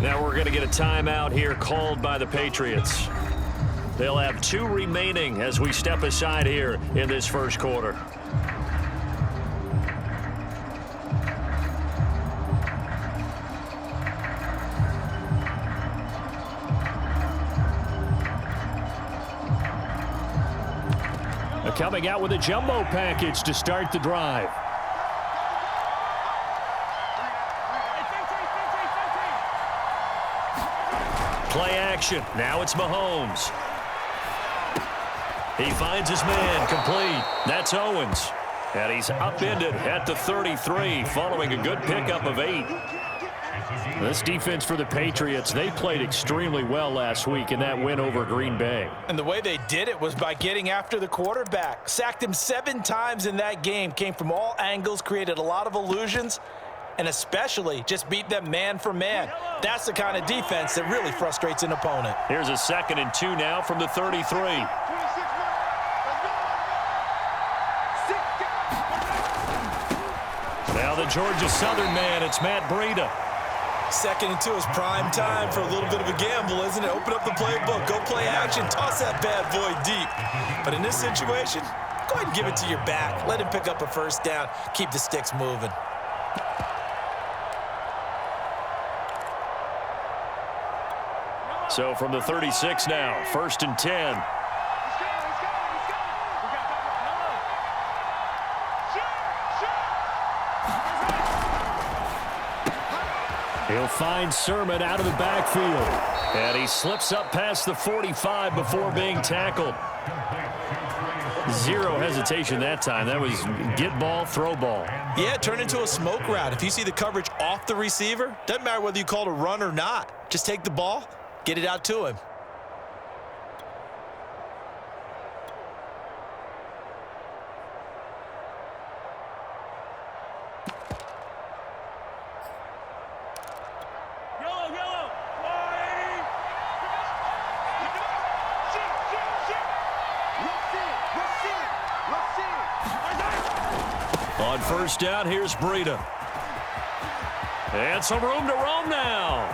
Now we're going to get a timeout here called by the Patriots. They'll have 2 remaining as we step aside here in this first quarter. Coming out with a jumbo package to start the drive. Play action. Now it's Mahomes. He finds his man. Complete. That's Owens. And he's upended at the 33 following a good pickup of 8. This defense for the Patriots, they played extremely well last week in that win over Green Bay. And the way they did it was by getting after the quarterback. Sacked him 7 times in that game. Came from all angles, created a lot of illusions, and especially just beat them man for man. That's the kind of defense that really frustrates an opponent. Here's a 2nd and 2 now from the 33. Now the Georgia Southern man, it's Matt Breida. 2nd and 2 is prime time for a little bit of a gamble, isn't it? Open up the playbook, go play action, toss that bad boy deep. But in this situation, go ahead and give it to your back. Let him pick up a first down, keep the sticks moving. So from the 36 now, 1st and 10. He'll find Sermon out of the backfield. And he slips up past the 45 before being tackled. 0 hesitation that time. That was get ball, throw ball. Yeah, turn into a smoke route. If you see the coverage off the receiver, doesn't matter whether you call it a run or not. Just take the ball, get it out to him. On 1st down, here's Breida. And some room to roam now.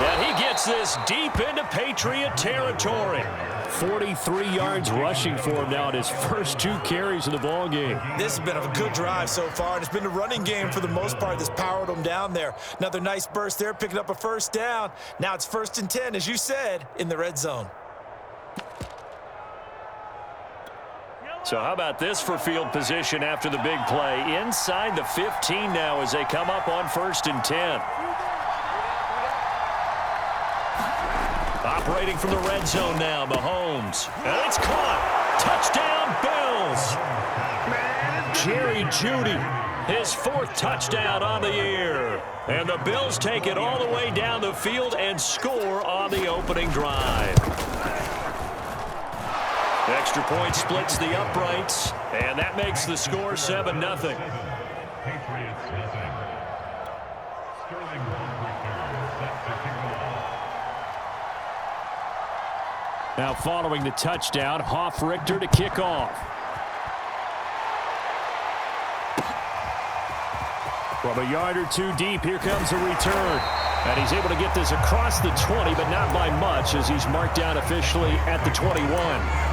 And he gets this deep into Patriot territory. 43 yards rushing for him now in his first 2 carries of the ball game. This has been a good drive so far, and it's been the running game for the most part that's powered him down there. Another nice burst there, picking up a 1st down. Now it's 1st and 10, as you said, in the red zone. So how about this for field position after the big play? Inside the 15 now as they come up on 1st and 10. Operating from the red zone now, Mahomes. And it's caught. Touchdown, Bills. Jerry Jeudy, his 4th touchdown on the year. And the Bills take it all the way down the field and score on the opening drive. Extra point splits the uprights, and that makes the score 7-0. Now following the touchdown, Hoff-Richter to kick off. From a yard or 2 deep, here comes a return. And he's able to get this across the 20, but not by much as he's marked down officially at the 21.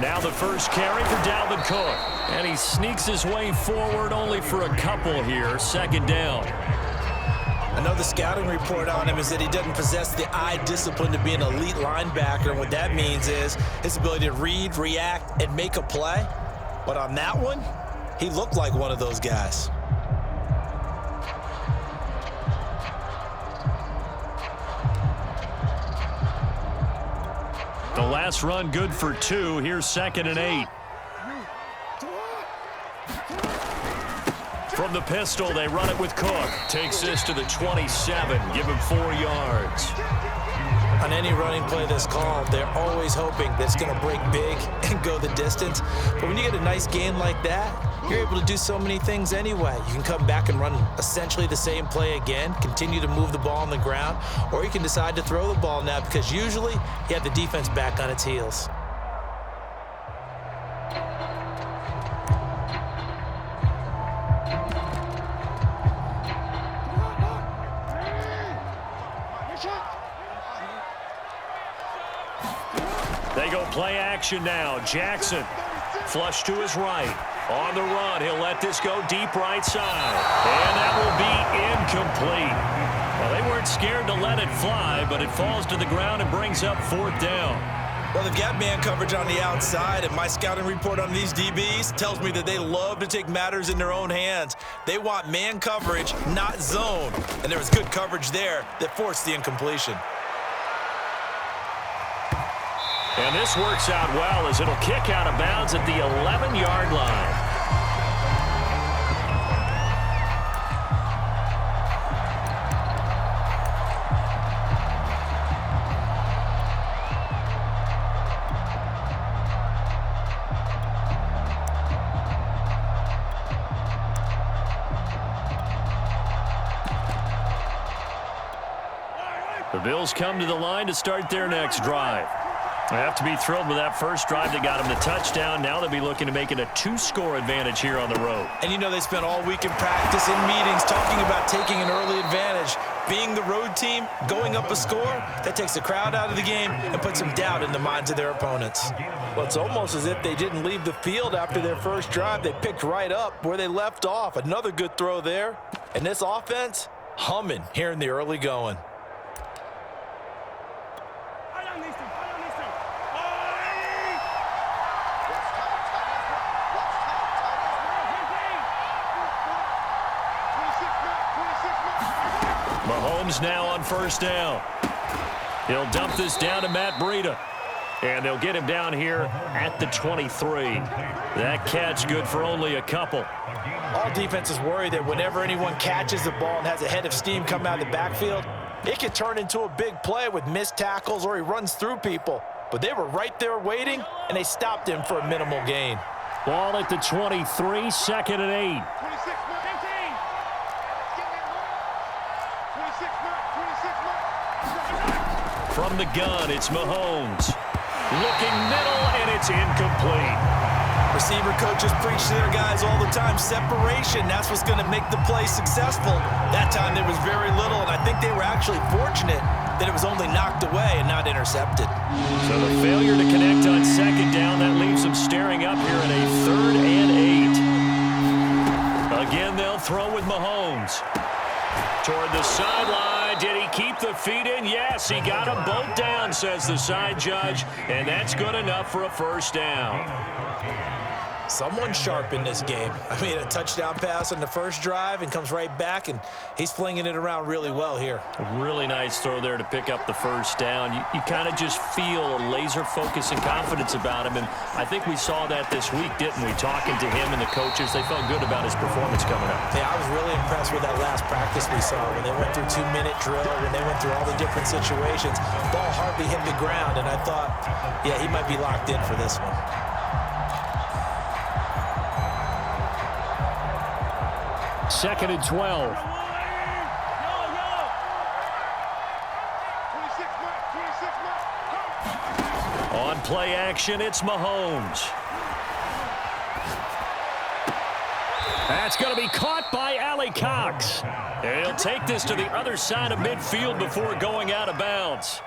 Now the first carry for Dalvin Cook. And he sneaks his way forward only for a couple here. 2nd down. I know the scouting report on him is that he doesn't possess the eye discipline to be an elite linebacker. And what that means is his ability to read, react, and make a play. But on that one, he looked like one of those guys. The last run good for 2. Here's 2nd and 8. From the pistol, they run it with Cook. Takes this to the 27. Give him 4 yards. On any running play that's called, they're always hoping that it's going to break big and go the distance. But when you get a nice gain like that, you're able to do so many things anyway. You can come back and run essentially the same play again, continue to move the ball on the ground, or you can decide to throw the ball now because usually you have the defense back on its heels. They go play action now. Jackson, flush to his right. On the run, he'll let this go deep right side. And that will be incomplete. Well, they weren't scared to let it fly, but it falls to the ground and brings up 4th down. Well, they've got man coverage on the outside, and my scouting report on these DBs tells me that they love to take matters in their own hands. They want man coverage, not zone. And there was good coverage there that forced the incompletion. And this works out well as it'll kick out of bounds at the 11-yard line. The Bills come to the line to start their next drive. They have to be thrilled with that first drive that got them the touchdown. Now they'll be looking to make it a 2-score advantage here on the road. And you know they spent all week in practice, in meetings, talking about taking an early advantage. Being the road team, going up a score, that takes the crowd out of the game and puts some doubt in the minds of their opponents. Well, it's almost as if they didn't leave the field after their first drive. They picked right up where they left off. Another good throw there. And this offense, humming here in the early going. Mahomes now on 1st down. He'll dump this down to Matt Breida. And they'll get him down here at the 23. That catch good for only a couple. All defenses worry that whenever anyone catches the ball and has a head of steam come out of the backfield, it can turn into a big play with missed tackles or he runs through people. But they were right there waiting, and they stopped him for a minimal gain. Ball at the 23, 2nd and 8. From the gun, it's Mahomes. Looking middle, and it's incomplete. Receiver coaches preach to their guys all the time. Separation, that's what's going to make the play successful. That time there was very little, and I think they were actually fortunate that it was only knocked away and not intercepted. So the failure to connect on 2nd down, that leaves them staring up here at a 3rd and 8. Again, they'll throw with Mahomes. Toward the sideline. Did he keep the feet in? Yes, he got them both down, says the side judge, and that's good enough for a 1st down. Someone sharp in this game. I mean, a touchdown pass on the first drive and comes right back, and he's flinging it around really well here. A really nice throw there to pick up the 1st down. You kind of just feel a laser focus and confidence about him, and I think we saw that this week, didn't we? Talking to him and the coaches, they felt good about his performance coming up. Yeah, I was really impressed with that last practice we saw when they went through 2-minute drill, when they went through all the different situations. Ball hardly hit the ground, and I thought, yeah, he might be locked in for this one. 2nd and 12. On play action, it's Mahomes. That's going to be caught by Ali Cox. And he'll take this to the other side of midfield before going out of bounds.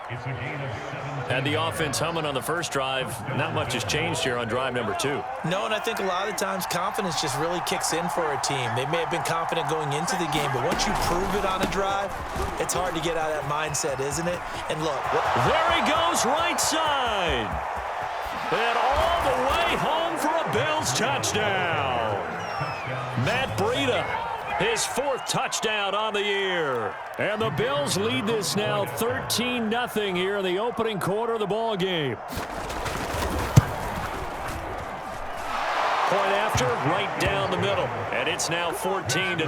Had the offense humming on the first drive. Not much has changed here on drive number 2. No, and I think a lot of times confidence just really kicks in for a team. They may have been confident going into the game, but once you prove it on a drive, it's hard to get out of that mindset, isn't it? And look. There he goes, right side. And all the way home for a Bills touchdown. Matt Breida, his 4th touchdown on the year. And the Bills lead this now 13-0 here in the opening quarter of the ball game. Point after, right down the middle. And it's now 14-0.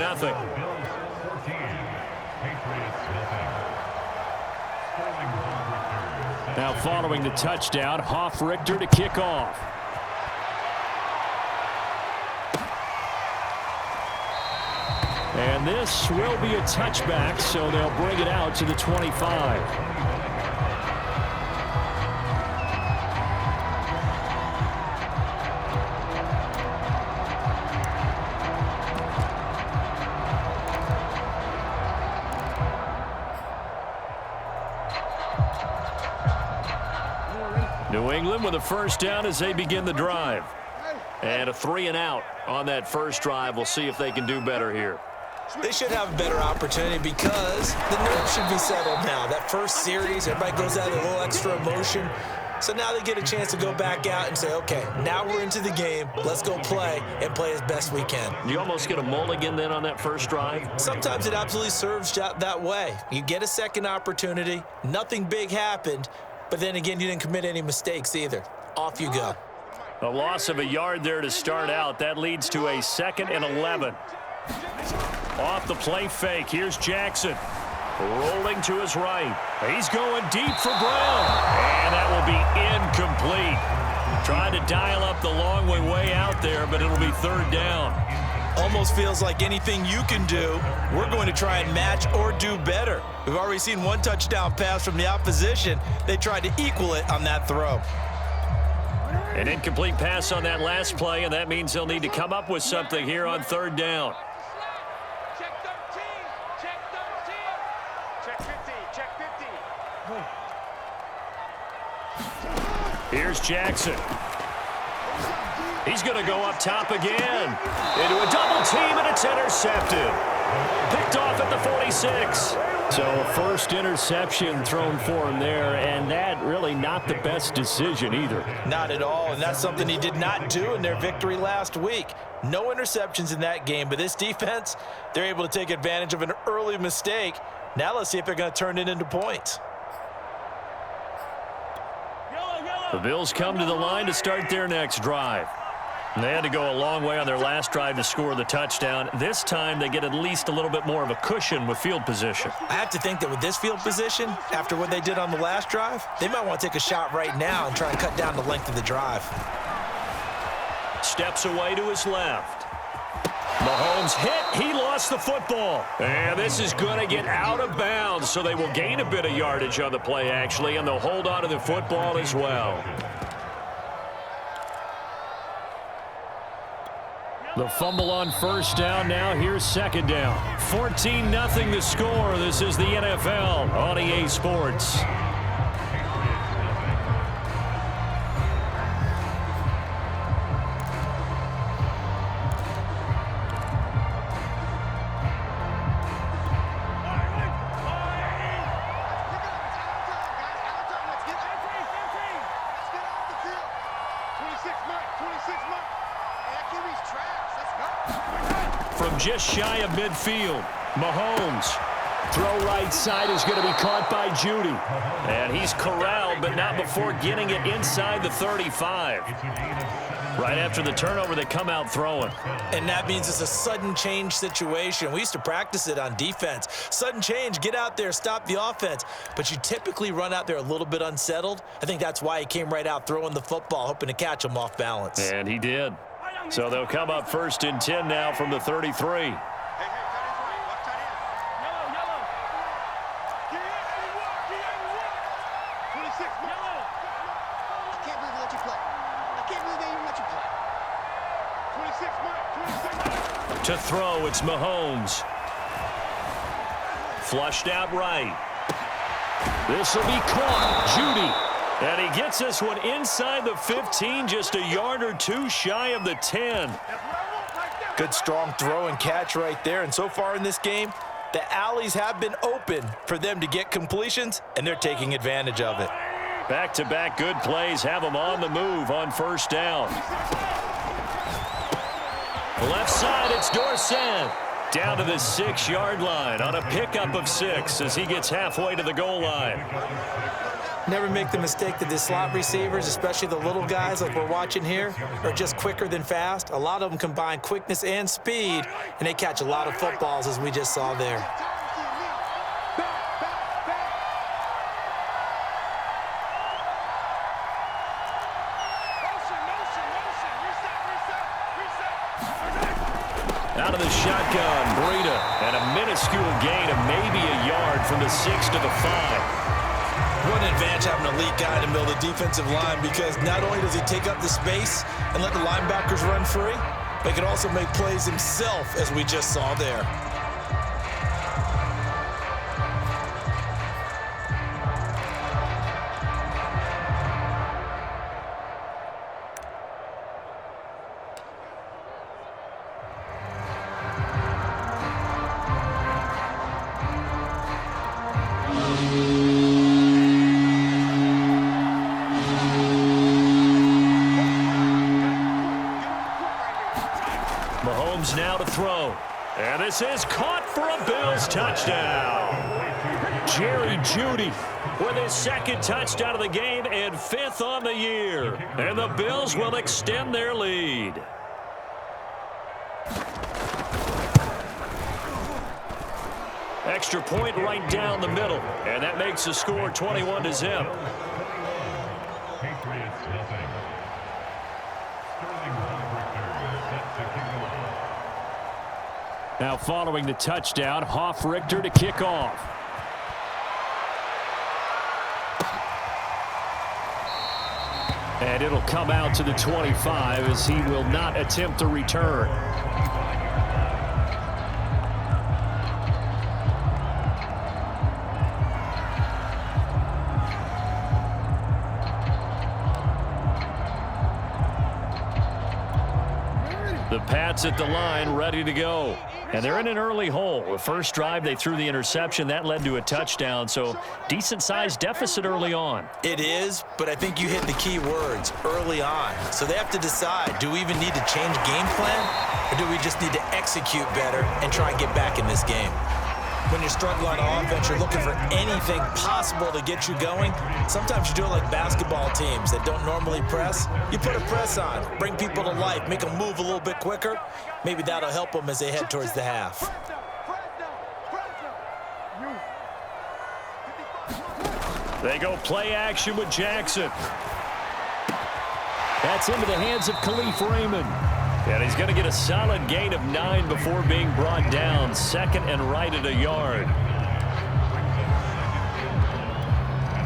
Now following the touchdown, Richter to kick off. And this will be a touchback, so they'll bring it out to the 25. New England with a first down as they begin the drive. And a 3-and-out on that first drive. We'll see if they can do better here. They should have a better opportunity because the nerves should be settled now. That first series, everybody goes out with a little extra emotion. So now they get a chance to go back out and say, okay, now we're into the game. Let's go play and play as best we can. You almost get a mulligan then on that first drive? Sometimes it absolutely serves that way. You get a second opportunity. Nothing big happened. But then again, you didn't commit any mistakes either. Off you go. A loss of a yard there to start out. That leads to a 2nd and 11. Off the play fake. Here's Jackson. Rolling to his right. He's going deep for Brown. And that will be incomplete. Trying to dial up the long way out there, but it'll be 3rd down. Almost feels like anything you can do, we're going to try and match or do better. We've already seen one touchdown pass from the opposition. They tried to equal it on that throw. An incomplete pass on that last play, and that means they'll need to come up with something here on 3rd down. Check 13. Check 13. Check 50. Check 50. Here's Jackson. He's going to go up top again. Into a double team, and it's intercepted. Picked off at the 46. So a first interception thrown for him there, and that really not the best decision either. Not at all, and that's something he did not do in their victory last week. No interceptions in that game, but this defense, they're able to take advantage of an early mistake. Now let's see if they're going to turn it into points. The Bills come to the line to start their next drive. They had to go a long way on their last drive to score the touchdown. This time they get at least a little bit more of a cushion with field position. I have to think that with this field position, after what they did on the last drive, they might want to take a shot right now and try and cut down the length of the drive. Steps away to his left. Mahomes hit. He lost the football. And this is going to get out of bounds, so they will gain a bit of yardage on the play, actually, and they'll hold on to the football as well. The fumble on first down. Now here's 2nd down. 14-0 the score. This is the NFL on EA Sports. From just shy of midfield, Mahomes. Throw right side is going to be caught by Judy. And he's corralled, but not before getting it inside the 35. Right after the turnover, they come out throwing. And that means it's a sudden change situation. We used to practice it on defense. Sudden change, get out there, stop the offense. But you typically run out there a little bit unsettled. I think that's why he came right out throwing the football, hoping to catch him off balance. And he did. So they'll come up 1st and 10 now from the 33. To throw, it's Mahomes. Flushed out right. This will be caught. Judy. And he gets this one inside the 15, just a yard or two shy of the 10. Good strong throw and catch right there. And so far in this game, the alleys have been open for them to get completions, and they're taking advantage of it. Back-to-back good plays have them on the move on first down. Left side, it's Dorsett. Down to the 6-yard line on a pickup of 6 as he gets halfway to the goal line. Never make the mistake that the slot receivers, especially the little guys like we're watching here, are just quicker than fast. A lot of them combine quickness and speed, and they catch a lot of footballs, as we just saw there. shotgun. Breida, and a minuscule gain of maybe a yard from the 6 to the 5. What an advantage having an elite guy in the middle of the defensive line, because not only does he take up the space and let the linebackers run free, but he can also make plays himself, as we just saw there. Mahomes now to throw. And this is caught for a Bills touchdown. Jerry Jeudy with his second touchdown of the game and 5th on the year. And the Bills will extend their lead. Extra point right down the middle. And that makes the score 21-0. Patriots nothing. Sterling set to kick off. Now following the touchdown, Richter to kick off. And it'll come out to the 25 as he will not attempt a return. The Pats at the line, ready to go. And they're in an early hole. The first drive, they threw the interception. That led to a touchdown, so decent-sized deficit early on. It is, but I think you hit the key words, early on. So they have to decide, do we even need to change game plan, or do we just need to execute better and try and get back in this game? When you're struggling on offense, you're looking for anything possible to get you going. Sometimes you do it like basketball teams that don't normally press. You put a press on, bring people to life, make them move a little bit quicker. Maybe that'll help them as they head towards the half. They go play action with Jackson. That's into the hands of Khalif Raymond. And he's going to get a solid gain of 9 before being brought down. 2nd and right at a yard.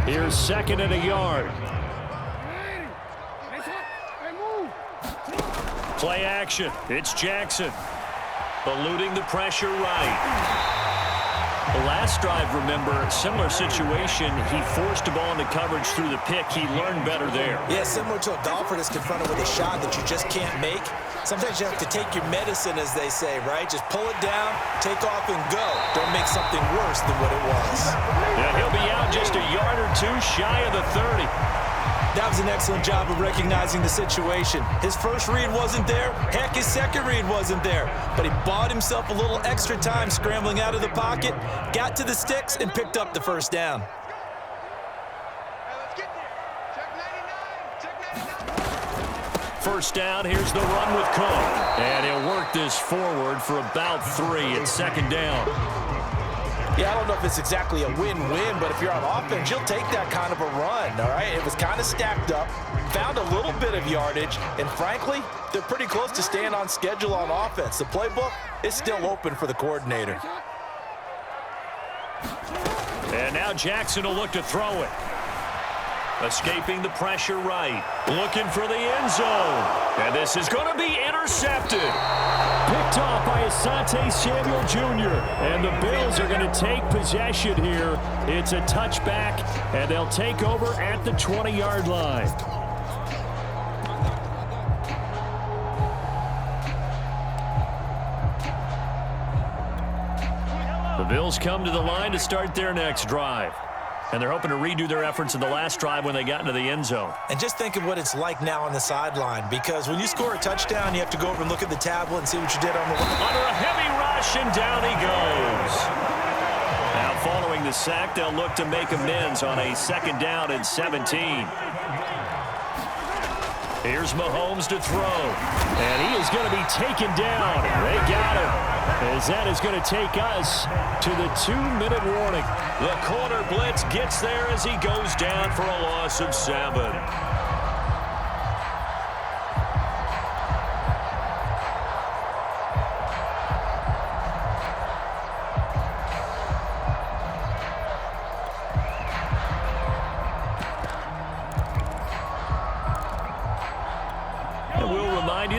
Here's 2nd and a yard. Play action. It's Jackson. Eluding the pressure right. The last drive, remember, similar situation. He forced a ball into coverage through the pick. He learned better there. Yeah, similar to a golfer that's confronted with a shot that you just can't make. Sometimes you have to take your medicine, as they say, right? Just pull it down, take off, and go. Don't make something worse than what it was. And he'll be out just a yard or two shy of the 30. That was an excellent job of recognizing the situation. His first read wasn't there. Heck, his second read wasn't there. But he bought himself a little extra time scrambling out of the pocket, got to the sticks, and picked up the first down. First down, here's the run with Cook. And he'll work this forward for about 3 at 2nd down. Yeah, I don't know if it's exactly a win-win, but if you're on offense, you'll take that kind of a run, all right? It was kind of stacked up, found a little bit of yardage, and frankly, they're pretty close to staying on schedule on offense. The playbook is still open for the coordinator. And now Jackson will look to throw it. Escaping the pressure right. Looking for the end zone. And this is going to be intercepted. Picked off by Asante Samuel Jr. And the Bills are going to take possession here. It's a touchback, and they'll take over at the 20-yard line. The Bills come to the line to start their next drive. And they're hoping to redo their efforts in the last drive when they got into the end zone. And just think of what it's like now on the sideline, because when you score a touchdown, you have to go over and look at the tablet and see what you did on the way. Under a heavy rush, and down he goes. Now following the sack, they'll look to make amends on a 2nd down and 17. Here's Mahomes to throw. And he is going to be taken down. They got him. As that is going to take us to the 2-minute warning. The corner blitz gets there as he goes down for a loss of 7.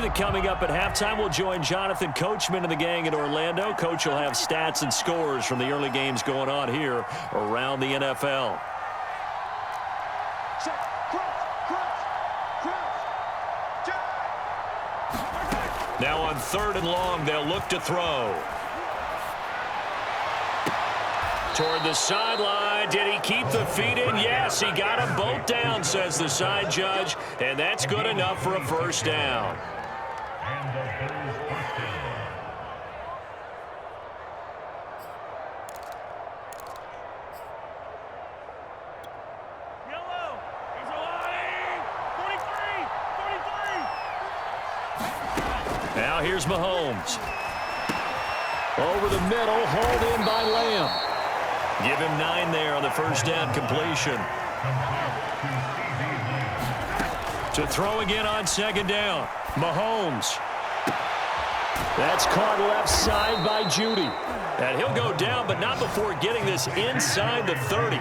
that coming up at halftime, we'll join Jonathan Coachman and the gang in Orlando. Coach will have stats and scores from the early games going on here around the NFL. Now on 3rd and long, they'll look to throw. Toward the sideline. Did he keep the feet in? Yes, he got them both down, says the side judge. And that's good enough for a first down. And the Bills first down. Yellow. He's alive. 43. Now here's Mahomes. Over the middle, hauled in by Lamb. Give him 9 there on the first down completion. To throw again on 2nd down. Mahomes. That's caught left side by Judy. And he'll go down, but not before getting this inside the 30.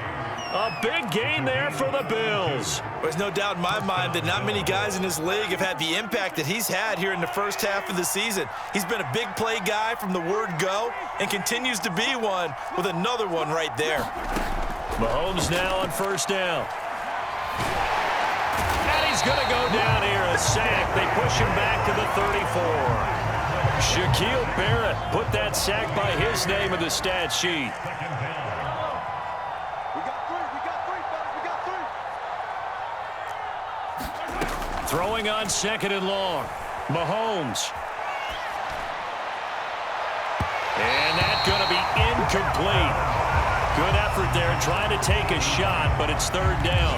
A big gain there for the Bills. There's no doubt in my mind that not many guys in this league have had the impact that he's had here in the first half of the season. He's been a big play guy from the word go and continues to be one with another one right there. Mahomes now on first down. And he's going to go down here, a sack. They push him back to the 34. Shaquille Barrett put that sack by his name in the stat sheet. Throwing on 2nd and long. Mahomes. And that's going to be incomplete. Good effort there trying to take a shot, but it's 3rd down.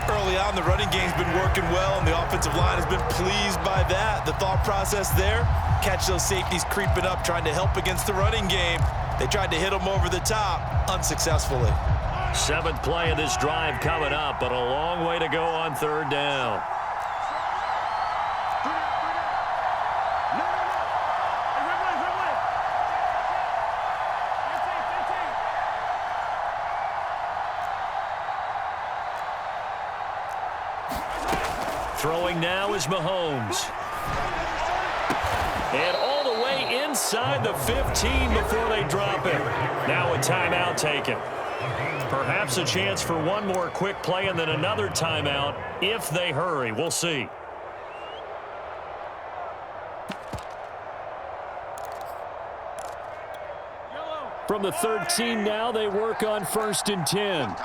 Early on, the running game's been working well, and the offensive line has been pleased by that. The thought process there, catch those safeties creeping up, trying to help against the running game. They tried to hit them over the top, unsuccessfully. 7th play of this drive coming up, but a long way to go on 3rd down. Throwing now is Mahomes. And all the way inside the 15 before they drop it. Now a timeout taken. Perhaps a chance for one more quick play and then another timeout if they hurry. We'll see. From the 13 now, they work on 1st and 10.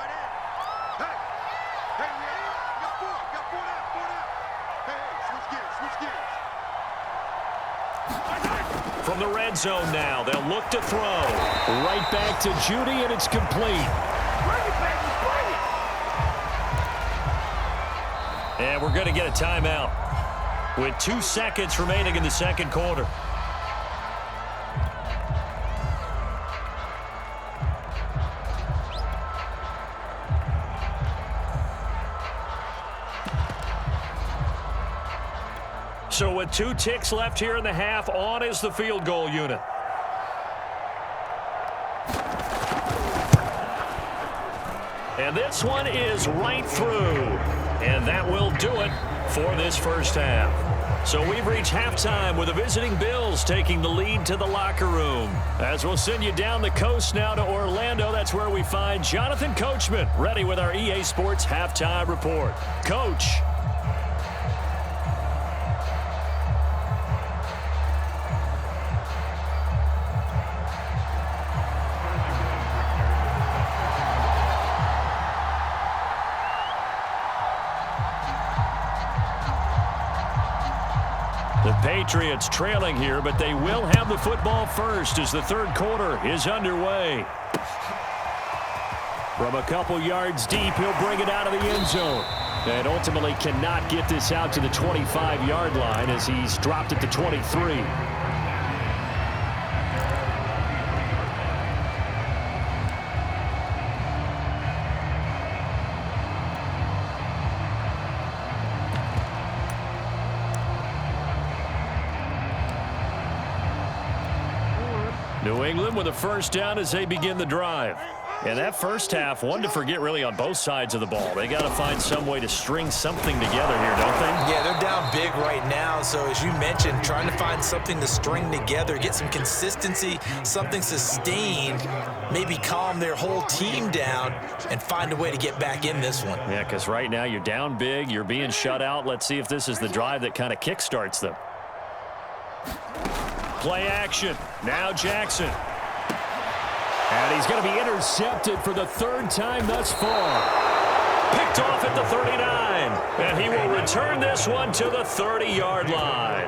From the red zone now, they'll look to throw. Right back to Judy, and it's complete. And we're going to get a timeout with 2 seconds remaining in the 2nd quarter. So with 2 ticks left here in the half, on is the field goal unit. And this one is right through. And that will do it for this first half. So we've reached halftime with the visiting Bills taking the lead to the locker room. As we'll send you down the coast now to Orlando, that's where we find Jonathan Coachman ready with our EA Sports halftime report. Coach. The Patriots trailing here, but they will have the football first as the 3rd quarter is underway. From a couple yards deep, he'll bring it out of the end zone. And ultimately cannot get this out to the 25-yard line as he's dropped at the 23. New England with a first down as they begin the drive. And that first half, one to forget really on both sides of the ball. They got to find some way to string something together here, don't they? Yeah, they're down big right now. So as you mentioned, trying to find something to string together, get some consistency, something sustained, maybe calm their whole team down and find a way to get back in this one. Yeah, because right now you're down big, you're being shut out. Let's see if this is the drive that kind of kickstarts them. Play action. Now Jackson. And he's going to be intercepted for the third time thus far. Picked off at the 39. And he will return this one to the 30-yard line.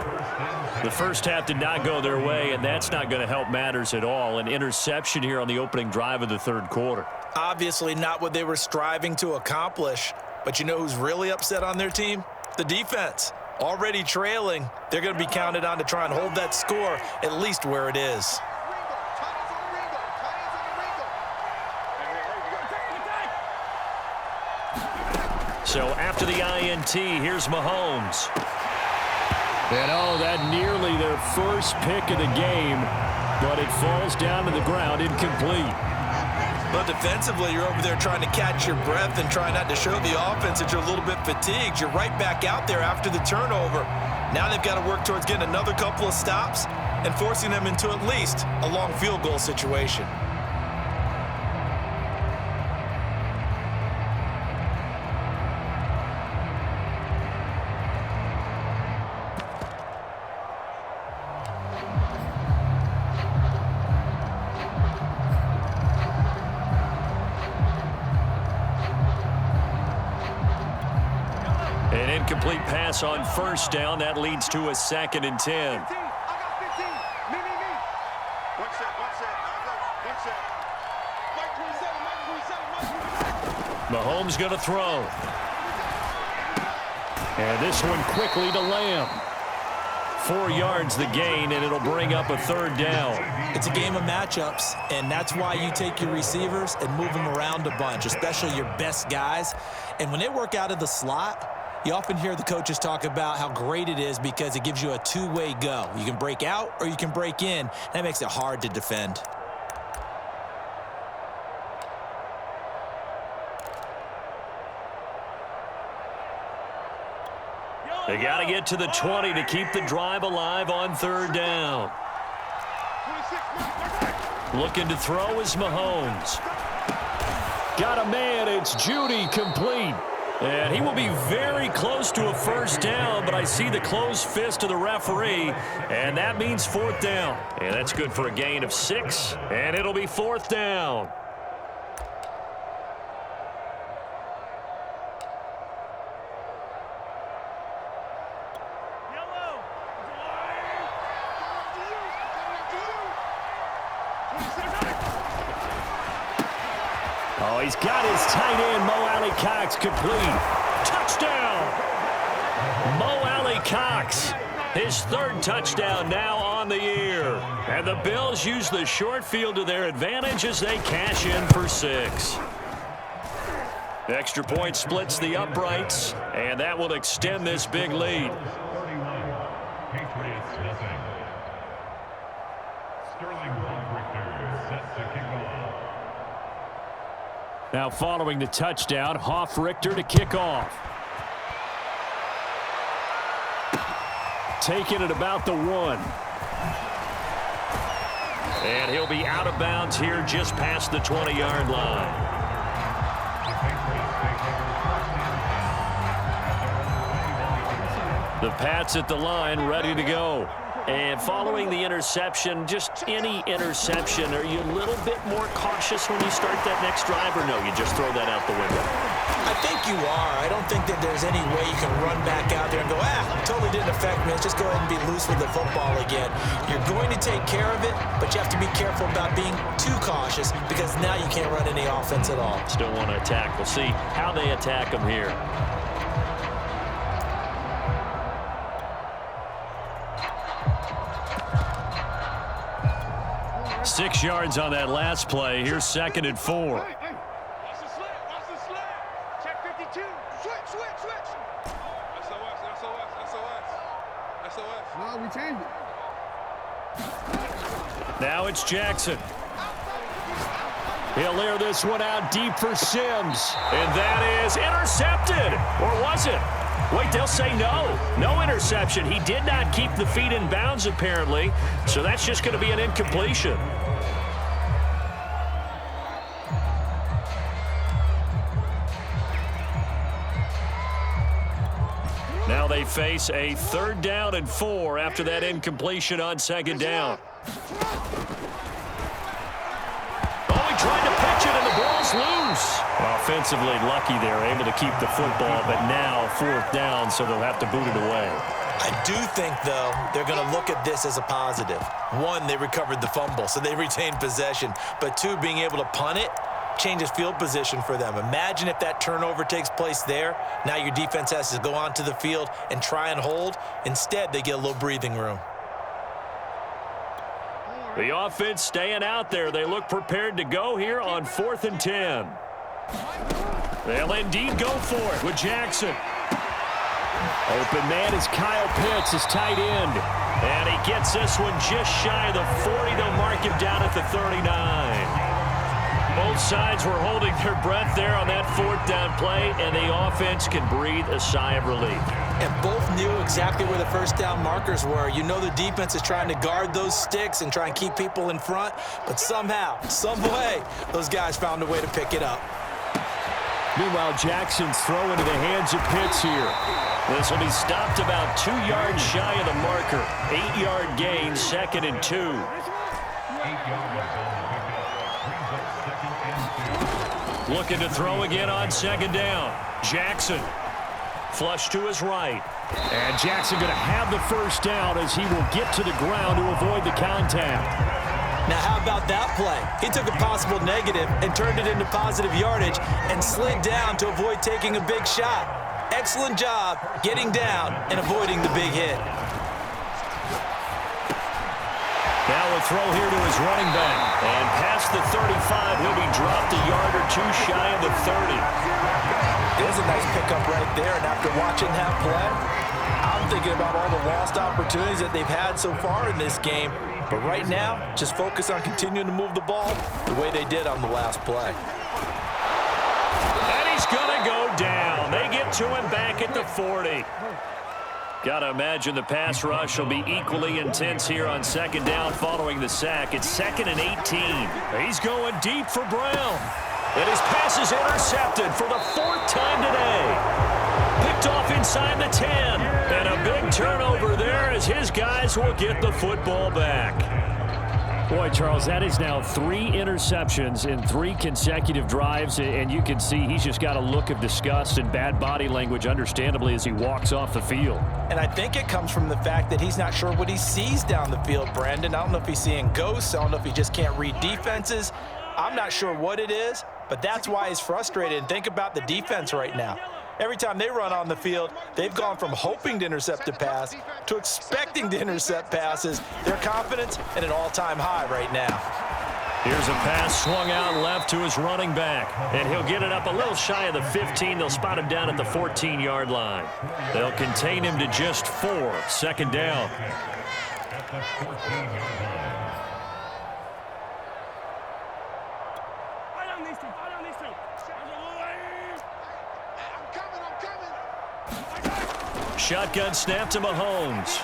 The first half did not go their way, and that's not going to help matters at all. An interception here on the opening drive of the third quarter. Obviously not what they were striving to accomplish. But you know who's really upset on their team? The defense. Already trailing. They're going to be counted on to try and hold that score at least where it is. So after the INT, here's Mahomes. And oh, that nearly their first pick of the game, but it falls down to the ground incomplete. But defensively, you're over there trying to catch your breath and try not to show the offense that you're a little bit fatigued. You're right back out there after the turnover. Now they've got to work towards getting another couple of stops and forcing them into at least a long field goal situation. An incomplete pass on first down. That leads to a 2nd and 10. Mahomes going to throw. And this one quickly to Lamb. 4 yards the gain, and it'll bring up a 3rd down. It's a game of matchups, and that's why you take your receivers and move them around a bunch, especially your best guys. And when they work out of the slot, you often hear the coaches talk about how great it is because it gives you a two-way go. You can break out or you can break in. That makes it hard to defend. They got to get to the 20 to keep the drive alive on 3rd down. Looking to throw is Mahomes. Got a man. It's Judy, complete. And he will be very close to a 1st down, but I see the closed fist of the referee, and that means 4th down. And that's good for a gain of 6, and it'll be 4th down. Oh, he's got his tight end, Mo Alley-Cox, complete. Touchdown! Mo Alley-Cox, his 3rd touchdown now on the year. And the Bills use the short field to their advantage as they cash in for 6. The extra point splits the uprights, and that will extend this big lead. 31, Patriots nothing. Sterling Hoff-Richter set to kick off. Now following the touchdown, Hoff-Richter to kick off. Taking it about the 1. And he'll be out of bounds here just past the 20-yard line. The Pats at the line, ready to go. And following the interception, just any interception, are you a little bit more cautious when you start that next drive, or no, you just throw that out the window? I think you are. I don't think that there's any way you can run back out there and go, totally didn't affect me. Let's just go ahead and be loose with the football again. You're going to take care of it, but you have to be careful about being too cautious because now you can't run any offense at all. Still want to attack. We'll see how they attack them here. 6 yards on that last play. Here's 2nd and 4. Watch the slant. Watch the slant. Check 52. Switch. SOS. No, we changed it. Now it's Jackson. He'll air this one out deep for Sims. And that is intercepted. Or was it? Wait, they'll say no. No interception. He did not keep the feet in bounds, apparently. So that's just going to be an incompletion. Now they face a 3rd down and 4 after that incompletion on 2nd down. Oh, he tried to pitch it and the ball's loose. Offensively lucky they're able to keep the football, but now 4th down, so they'll have to boot it away. I do think, though, they're going to look at this as a positive. 1, they recovered the fumble, so they retained possession. But 2, being able to punt it changes field position for them. Imagine if that turnover takes place there. Now your defense has to go onto the field and try and hold. Instead, they get a little breathing room. The offense staying out there. They look prepared to go here on 4th and 10. They'll indeed go for it with Jackson. Open man is Kyle Pitts, his tight end. And he gets this one just shy of the 40. They'll mark him down at the 39. Both sides were holding their breath there on that 4th down play, and the offense can breathe a sigh of relief. And both knew exactly where the 1st down markers were. You know the defense is trying to guard those sticks and try and keep people in front, but somehow, some way, those guys found a way to pick it up. Meanwhile, Jackson's throw into the hands of Pitts here. This will be stopped about 2 yards shy of the marker. 8-yard gain, 2nd and 2. 8 yards. Looking to throw again on 2nd down. Jackson. Flush to his right. And Jackson going to have the 1st down as he will get to the ground to avoid the contact. Now, how about that play? He took a possible negative and turned it into positive yardage and slid down to avoid taking a big shot. Excellent job getting down and avoiding the big hit. Now a throw here to his running back. And past the 35, he'll be dropped a yard or 2 shy of the 30. There's a nice pickup right there, and after watching that play, I'm thinking about all the lost opportunities that they've had so far in this game. But right now, just focus on continuing to move the ball the way they did on the last play. And he's going to go down. They get to him back at the 40. Got to imagine the pass rush will be equally intense here on 2nd down following the sack. It's 2nd and 18. He's going deep for Brown. And his pass is intercepted for the 4th time today. Picked off inside the 10. And a big turnover there as his guys will get the football back. Boy, Charles, that is now 3 interceptions in 3 consecutive drives, and you can see he's just got a look of disgust and bad body language, understandably, as he walks off the field. And I think it comes from the fact that he's not sure what he sees down the field, Brandon. I don't know if he's seeing ghosts. I don't know if he just can't read defenses. I'm not sure what it is, but that's why he's frustrated. And think about the defense right now. Every time they run on the field, they've gone from hoping to intercept a pass to expecting to intercept passes. Their confidence at an all-time high right now. Here's a pass swung out left to his running back, and he'll get it up a little shy of the 15. They'll spot him down at the 14-yard line. They'll contain him to just 4. 2nd down. At the 14-yard line. Shotgun snap to Mahomes.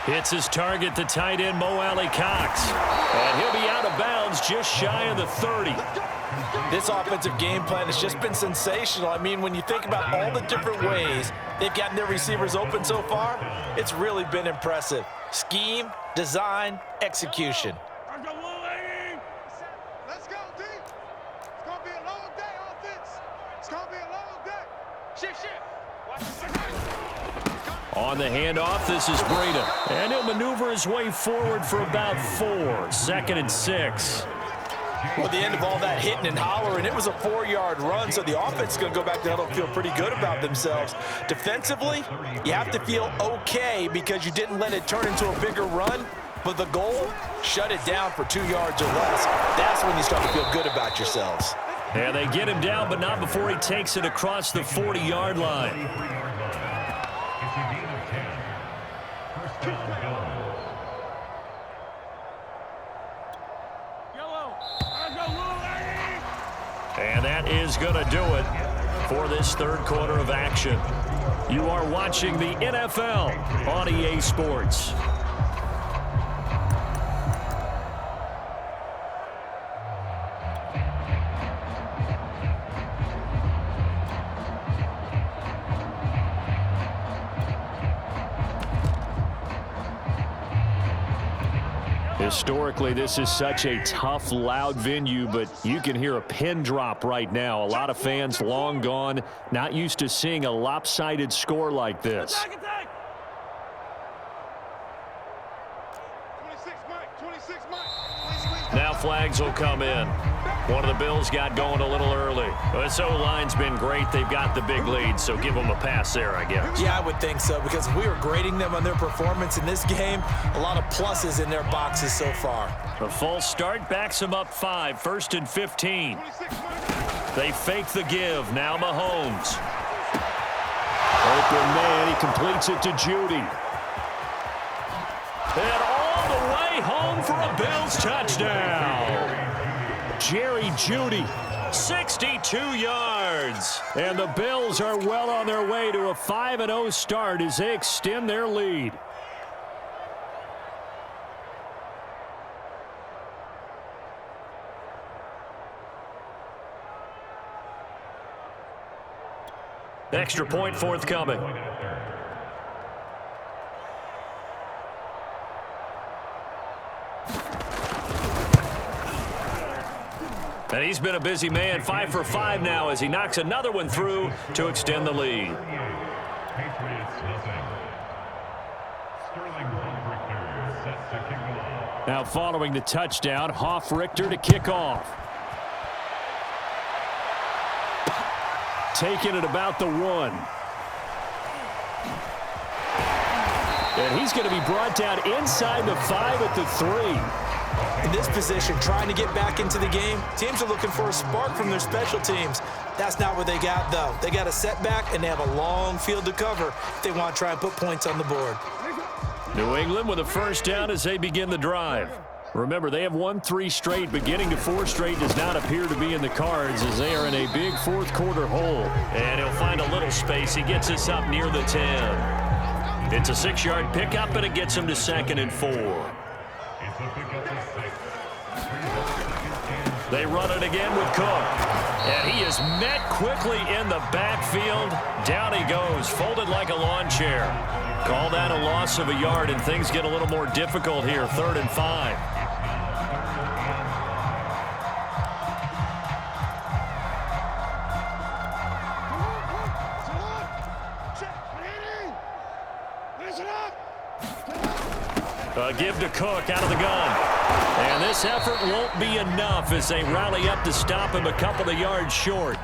Hits his target, the tight end, Mo Alley Cox. And he'll be out of bounds just shy of the 30. This offensive game plan has just been sensational. I mean, when you think about all the different ways they've gotten their receivers open so far, it's really been impressive. Scheme, design, execution. Let's go, team. It's going to be a long day, offense. It's going to be a long day. Shift. Watch the On the handoff, this is Breida. And he'll maneuver his way forward for about 4. 2nd and 6. Well, at the end of all that hitting and hollering, it was a 4-yard run, so the offense is going to go back to the huddle and feel pretty good about themselves. Defensively, you have to feel okay because you didn't let it turn into a bigger run, but the goal, shut it down for 2 yards or less. That's when you start to feel good about yourselves. And they get him down, but not before he takes it across the 40-yard line. And that is going to do it for this third quarter of action. You are watching the NFL on EA Sports. Historically, this is such a tough, loud venue, but you can hear a pin drop right now. A lot of fans long gone, not used to seeing a lopsided score like this. Now flags will come in. One of the Bills got going a little early. This O-line's been great. They've got the big lead, so give them a pass there, I guess. Yeah, I would think so, because if we were grading them on their performance in this game, a lot of pluses in their boxes so far. A false start backs them up 5, 1st and 15. They fake the give. Now Mahomes. Open man. He completes it to Judy. And all the way home for a Bills touchdown. Jerry Judy, 62 yards. And the Bills are well on their way to a 5-0 start as they extend their lead. Extra point forthcoming. And he's been a busy man, 5 for 5 now as he knocks another one through to extend the lead. Patriots nothing. Sterling Hoff-Richter set to kick off. Now following the touchdown, Hoff-Richter to kick off. Taking it about the 1. And he's going to be brought down inside the 5 at the 3. In this position, trying to get back into the game, teams are looking for a spark from their special teams. That's not what they got, though. They got a setback, and they have a long field to cover if they want to try and put points on the board. New England with a first down as they begin the drive. Remember, they have won 3 straight, but getting to 4 straight does not appear to be in the cards as they are in a big fourth quarter hole. And he'll find a little space. He gets us up near the 10. It's a 6-yard pickup, and it gets him to 2nd and 4. They run it again with Cook. And he is met quickly in the backfield. Down he goes, folded like a lawn chair. Call that a loss of a yard, and things get a little more difficult here. 3rd and 5. Give to Cook out of the gun. And this effort won't be enough as they rally up to stop him a couple of yards short.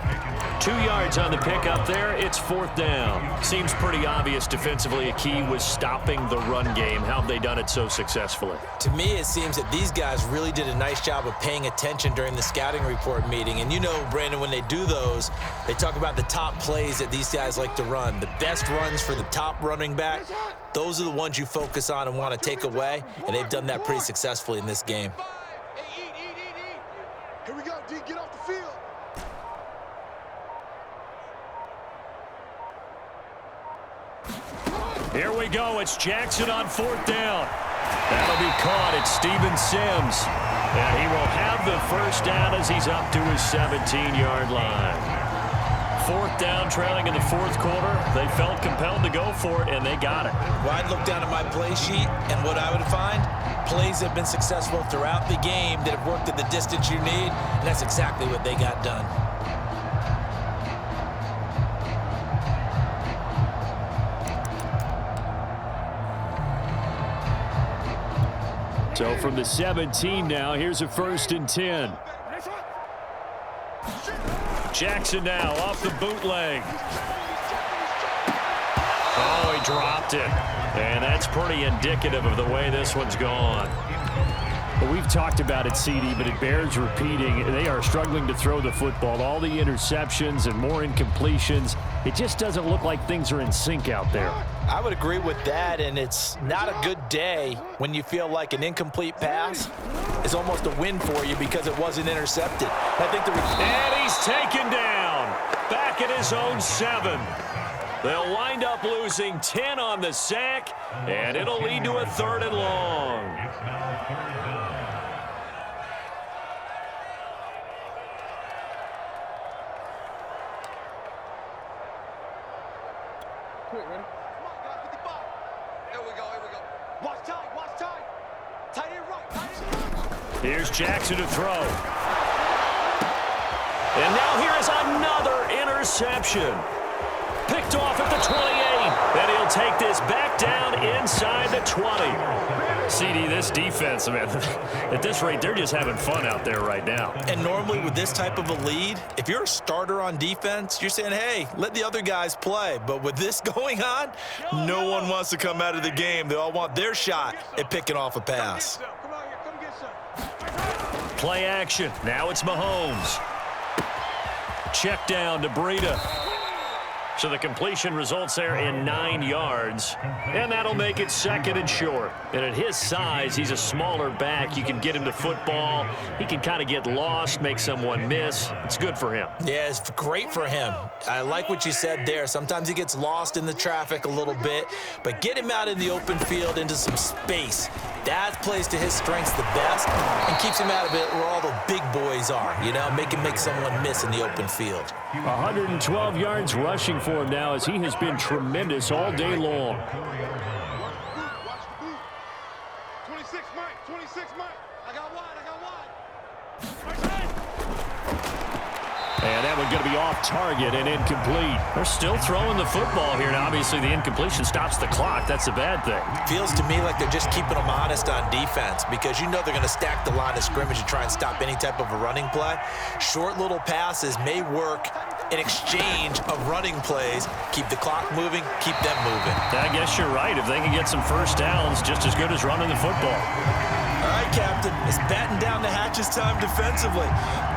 2 yards on the pickup there. It's 4th down. Seems pretty obvious defensively a key was stopping the run game. How have they done it so successfully? To me, it seems that these guys really did a nice job of paying attention during the scouting report meeting. And you know, Brandon, when they do those, they talk about the top plays that these guys like to run. The best runs for the top running back. Those are the ones you focus on and want to take away, and they've done that pretty successfully in this game. Here we go, D, get off the field. Here we go. It's Jackson on 4th down. That'll be caught. It's Steven Sims. And he will have the first down as he's up to his 17-yard line. 4th down, trailing in the 4th quarter. They felt compelled to go for it, and they got it. Well, I'd look down at my play sheet, and what I would find, plays have been successful throughout the game that have worked at the distance you need, and that's exactly what they got done. So from the 17 now, here's a 1st and 10. Jackson now off the bootleg. Oh, he dropped it. And that's pretty indicative of the way this one's gone. Well, we've talked about it, CD, but it bears repeating. They are struggling to throw the football. All the interceptions and more incompletions. It just doesn't look like things are in sync out there. I would agree with that, and it's not a good day when you feel like an incomplete pass is almost a win for you because it wasn't intercepted. I think and he's taken down back at his own 7. They'll wind up losing 10 on the sack, and it'll lead to a 3rd and long. It's now 3rd down. Quick, ready? Come on, guys, 55. Here we go, here we go. Watch tight, watch tight. Tight end right, tight end right. Here's Jackson to throw. And now here is another interception. Picked off at the 28. And he'll take this back down inside the 20. CD, this defense, man, at this rate, they're just having fun out there right now. And normally with this type of a lead, if you're a starter on defense, you're saying, hey, let the other guys play. But with this going on, no one wants to come out of the game. They all want their shot at picking off a pass. Come on here, come get some. Play action. Now it's Mahomes. Check down to Breida. So the completion results there in 9 yards, and that'll make it 2nd and short. And at his size, he's a smaller back. You can get him to football. He can kind of get lost, make someone miss. It's good for him. Yeah, it's great for him. I like what you said there. Sometimes he gets lost in the traffic a little bit, but get him out in the open field into some space. That plays to his strengths the best and keeps him out of it where all the big boys are, you know, make someone miss in the open field. 112 yards rushing for him now as he has been tremendous all day long. Watch the boot. 26 Mike, 26 Mike. I got wide, I got wide. And that one's going to be off target and incomplete. They're still throwing the football here. Now, obviously, the incompletion stops the clock. That's a bad thing. Feels to me like they're just keeping them honest on defense because you know they're going to stack the line of scrimmage and try and stop any type of a running play. Short little passes may work in exchange of running plays. Keep the clock moving, keep them moving. I guess you're right. If they can get some first downs, just as good as running the football. All right, Captain, it's batten down the hatches time defensively.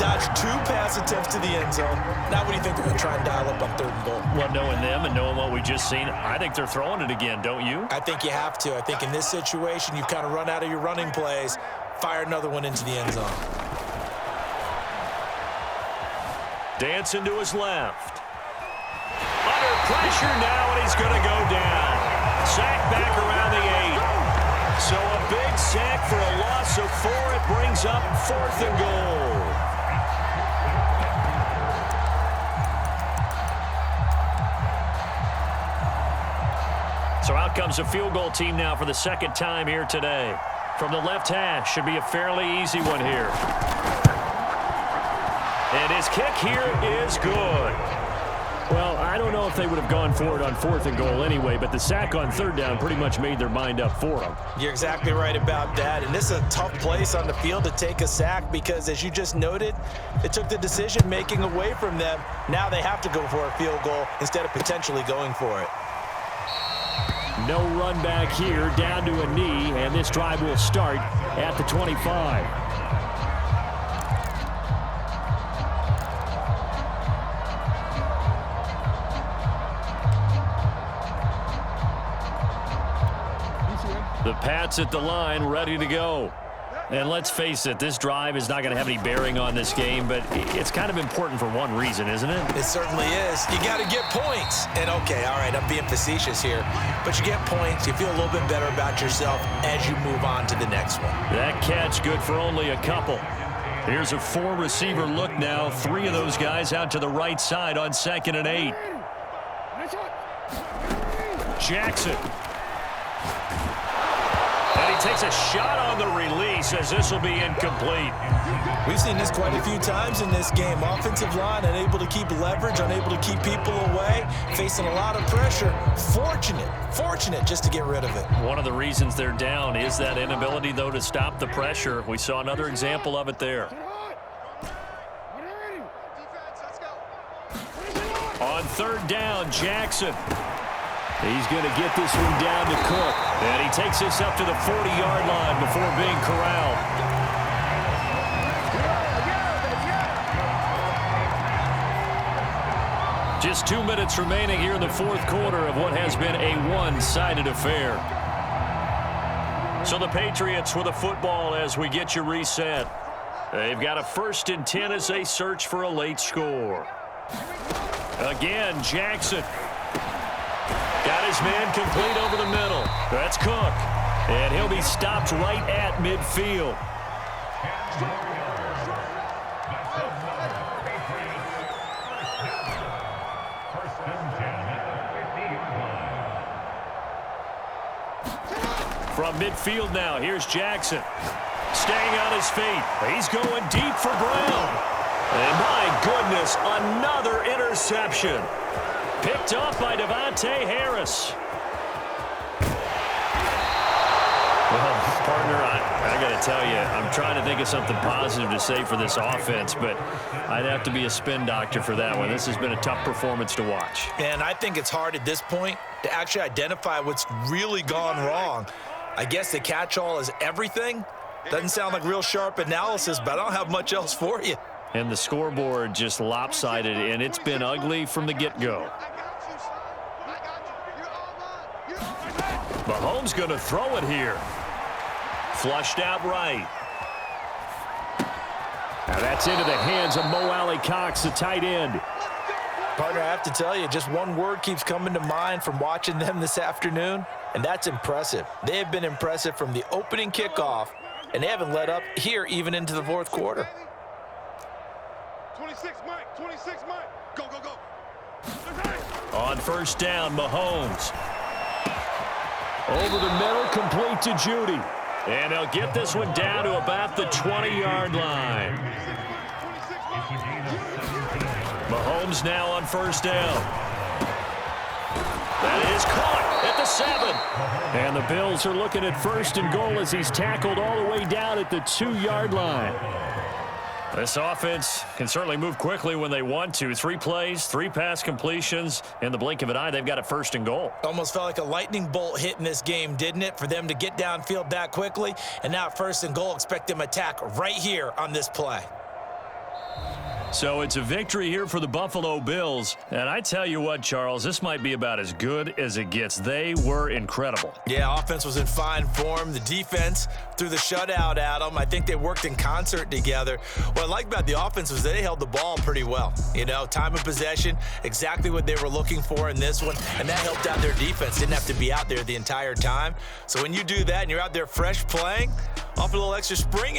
Dodged 2 pass attempts to the end zone. Now what do you think they're going to try and dial up on 3rd and goal? Well, knowing them and knowing what we just seen, I think they're throwing it again, don't you? I think you have to. I think in this situation, you've kind of run out of your running plays. Fire another one into the end zone. Dancing to his left. Under pressure now, and he's going to go down. Sack back around the 8. So a big sack for a loss of 4. It brings up 4th and goal. So out comes a field goal team now for the 2nd time here today. From the left hash, should be a fairly easy one here. And his kick here is good. Well, I don't know if they would have gone for it on 4th and goal anyway, but the sack on 3rd down pretty much made their mind up for them. You're exactly right about that. And this is a tough place on the field to take a sack because, as you just noted, it took the decision-making away from them. Now they have to go for a field goal instead of potentially going for it. No run back here, down to a knee, and this drive will start at the 25. The Pats at the line, ready to go. And let's face it, this drive is not going to have any bearing on this game, but it's kind of important for one reason, isn't it? It certainly is. You got to get points. And, okay, all right, I'm being facetious here, but you get points. You feel a little bit better about yourself as you move on to the next one. That catch good for only a couple. Here's a 4-receiver look now. 3 of those guys out to the right side on 2nd and 8. Jackson. And he takes a shot on the release as this will be incomplete. We've seen this quite a few times in this game. Offensive line unable to keep leverage, unable to keep people away, facing a lot of pressure. Fortunate just to get rid of it. One of the reasons they're down is that inability, though, to stop the pressure. We saw another example of it there. On 3rd down, Jackson. He's going to get this one down to Cook. And he takes this up to the 40-yard line before being corralled. Just 2 minutes remaining here in the 4th quarter of what has been a one-sided affair. So the Patriots with a football as we get you reset. They've got a 1st and 10 as they search for a late score. Again, Jackson. Got his man complete over the middle. That's Cook. And he'll be stopped right at midfield. From midfield now, here's Jackson. Staying on his feet. He's going deep for Brown. And my goodness, another interception. Picked up by Devontae Harris. Well, partner, I got to tell you, I'm trying to think of something positive to say for this offense, but I'd have to be a spin doctor for that one. This has been a tough performance to watch. And I think it's hard at this point to actually identify what's really gone wrong. I guess the catch-all is everything. Doesn't sound like real sharp analysis, but I don't have much else for you. And the scoreboard just lopsided, and it's been ugly from the get-go. Mahomes going to throw it here. Flushed out right. Now that's into the hands of Mo Alley-Cox, the tight end. Partner, I have to tell you, just one word keeps coming to mind from watching them this afternoon, and that's impressive. They have been impressive from the opening kickoff, and they haven't let up here even into the 4th quarter. 26, Mike. 26, Mike. Go, go, go. On 1st down, Mahomes. Over the middle, complete to Judy. And they'll get this one down to about the 20-yard line. Mahomes now on 1st down. That is caught at the 7. And the Bills are looking at 1st and goal as he's tackled all the way down at the 2-yard line. This offense can certainly move quickly when they want to. 3 plays, 3 pass completions. In the blink of an eye, they've got a 1st and goal. Almost felt like a lightning bolt hit in this game, didn't it? For them to get downfield that quickly. And now 1st and goal, expect them to attack right here on this play. So it's a victory here for the Buffalo Bills. And I tell you what, Charles, this might be about as good as it gets. They were incredible. Yeah, offense was in fine form. The defense threw the shutout at them. I think they worked in concert together. What I like about the offense was they held the ball pretty well. You know, time of possession, exactly what they were looking for in this one. And that helped out their defense. Didn't have to be out there the entire time. So when you do that and you're out there fresh playing, off a little extra spring,